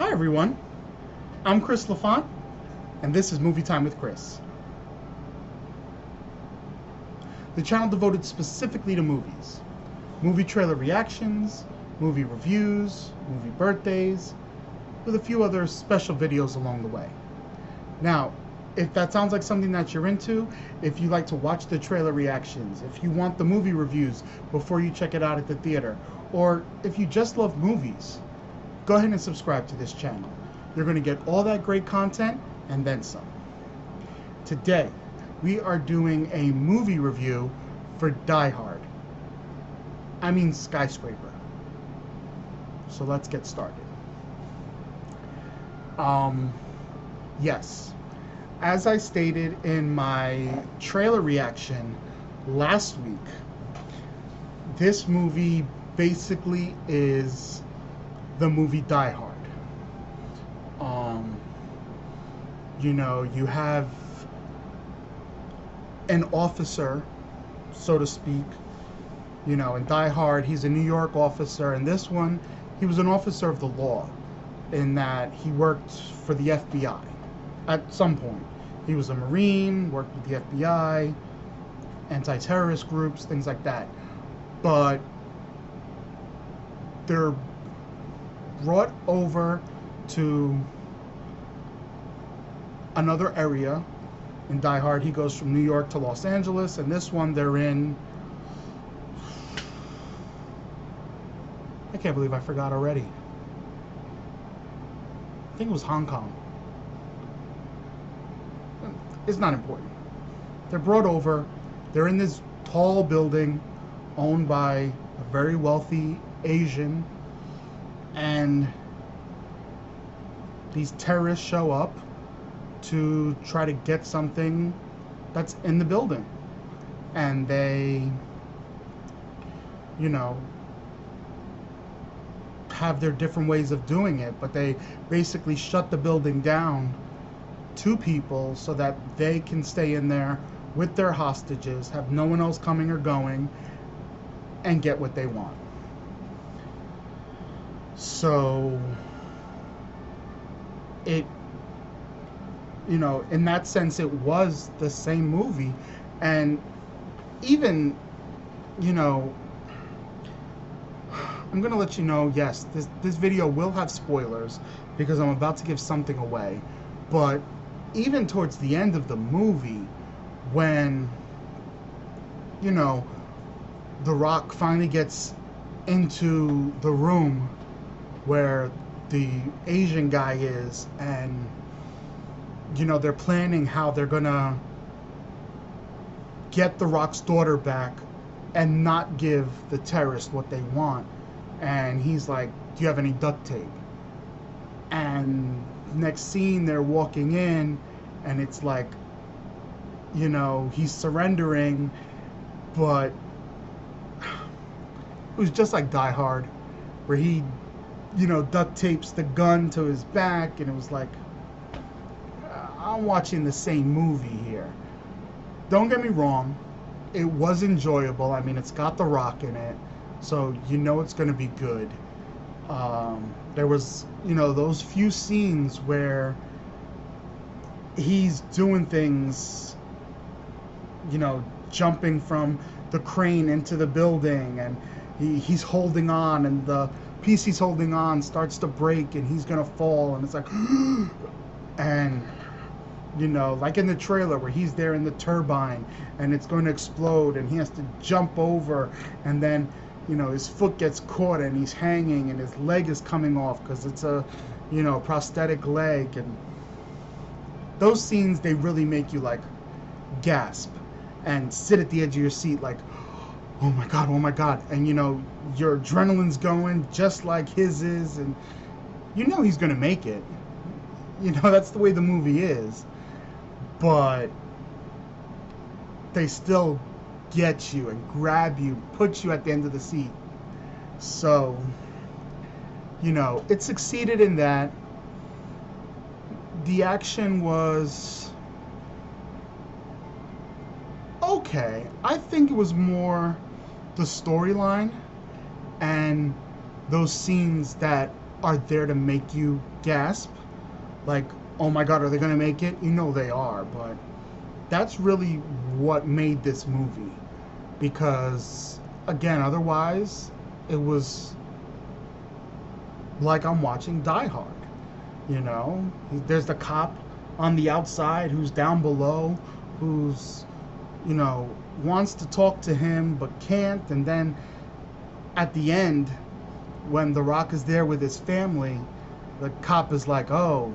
Hi everyone, I'm Chris LaFont, and this is Movie Time with Chris. The channel devoted specifically to movies. Movie trailer reactions, movie reviews, movie birthdays, with a few other special videos along the way. Now, if that sounds like something that you're into, if you like to watch the trailer reactions, if you want the movie reviews before you check it out at the theater, or if you just love movies, go ahead and subscribe to this channel. You're going to get all that great content and then some. Today, we are doing a movie review for Die Hard. I mean Skyscraper. So let's get started. Yes, as I stated in my trailer reaction last week, this movie basically is the movie Die Hard. You know, you have an officer, so to speak. You know, in Die Hard, he's a New York officer. In this one, he was an officer of the law, in that he worked for the FBI at some point. He was a Marine, worked with the FBI, anti-terrorist groups, things like that. But they're brought over to another area. In Die Hard, he goes from New York to Los Angeles, and this one they're in, I can't believe I forgot already. I think it was Hong Kong. It's not important. They're brought over, they're in this tall building owned by a very wealthy Asian, and these terrorists show up to try to get something that's in the building. And they, you know, have their different ways of doing it, but they basically shut the building down to people so that they can stay in there with their hostages, have no one else coming or going, and get what they want. So it, you know, in that sense, it was the same movie. And even, you know, I'm gonna let you know, yes, this video will have spoilers because I'm about to give something away. But even towards the end of the movie, when, you know, The Rock finally gets into the room where the Asian guy is, and, you know, they're planning how they're gonna get The Rock's daughter back and not give the terrorists what they want. And he's like, do you have any duct tape? And next scene, they're walking in, and it's like, you know, he's surrendering, but it was just like Die Hard, where he, you know, duct tapes the gun to his back, and it was like, I'm watching the same movie here. Don't get me wrong, it was enjoyable. I mean, it's got The Rock in it, so you know it's going to be good. There was, you know, those few scenes where he's doing things, you know, jumping from the crane into the building, and he's holding on, and the piece he's holding on starts to break, and he's gonna fall, and it's like and, you know, like in the trailer where he's there in the turbine and it's going to explode, and he has to jump over, and then, you know, his foot gets caught and he's hanging, and his leg is coming off because it's a, you know, prosthetic leg. And those scenes, they really make you like gasp and sit at the edge of your seat like, oh my god, oh my god. And, you know, your adrenaline's going just like his is, and you know he's gonna make it. You know, that's the way the movie is. But they still get you and grab you, put you at the end of the seat. So, you know, it succeeded in that. The action was okay. I think it was more the storyline and those scenes that are there to make you gasp. Like, oh my God, are they going to make it? You know they are, but that's really what made this movie. Because, again, otherwise, it was like I'm watching Die Hard. You know, there's the cop on the outside who's down below, who's, you know, wants to talk to him but can't. And then at the end, when The Rock is there with his family, the cop is like, oh,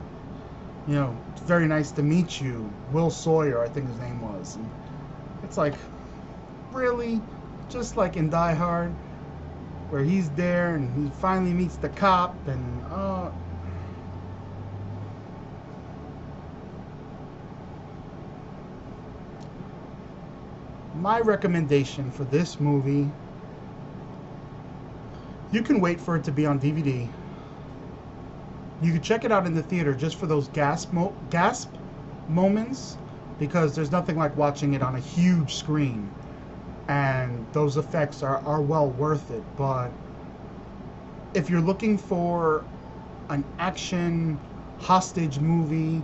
you know, it's very nice to meet you, Will Sawyer, I think his name was. And it's like, really? Just like in Die Hard, where he's there and he finally meets the cop, and my recommendation for this movie, you can wait for it to be on DVD. You can check it out in the theater just for those gasp moments, because there's nothing like watching it on a huge screen, and those effects are well worth it. But if you're looking for an action hostage movie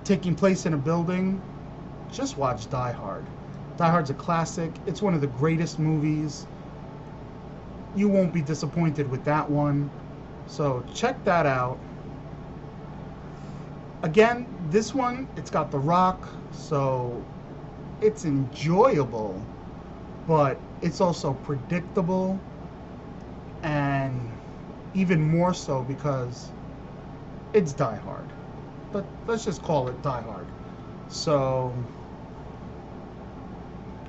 taking place in a building, just watch Die Hard. Die Hard's a classic. It's one of the greatest movies. You won't be disappointed with that one. So check that out. Again, this one, it's got The Rock, so it's enjoyable, but it's also predictable, and even more so because it's Die Hard. But let's just call it Die Hard. So,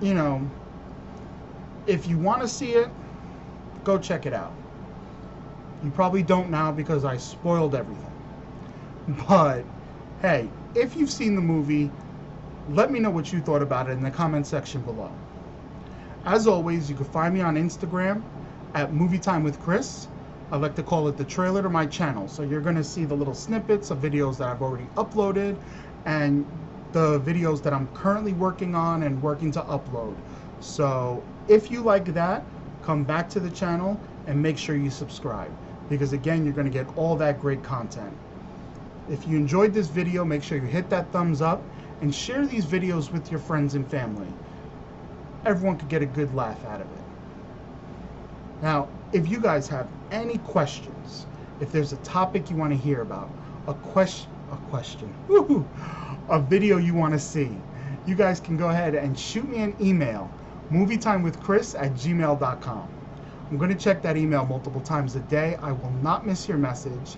you know, if you want to see it, go check it out. You probably don't now because I spoiled everything. But, hey, if you've seen the movie, let me know what you thought about it in the comment section below. As always, you can find me on Instagram at Movie Time with Chris. I like to call it the trailer to my channel. So you're going to see the little snippets of videos that I've already uploaded and the videos that I'm currently working on and working to upload. So if you like that, come back to the channel and make sure you subscribe, because again, you're going to get all that great content. If you enjoyed this video, make sure you hit that thumbs up and share these videos with your friends and family. Everyone could get a good laugh out of it. Now, if you guys have any questions, if there's a topic you want to hear about, a video you want to see, you guys can go ahead and shoot me an email, movietimewithchris@gmail.com. I'm going to check that email multiple times a day. I will not miss your message,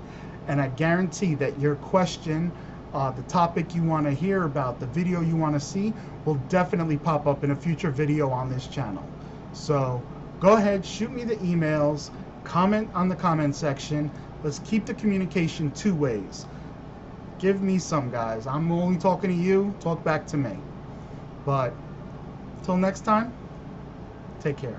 and I guarantee that your question, the topic you want to hear about, the video you want to see, will definitely pop up in a future video on this channel. So go ahead, shoot me the emails, comment on the comment section. Let's keep the communication two ways. Give me some, guys. I'm only talking to you. Talk back to me. But till next time, take care.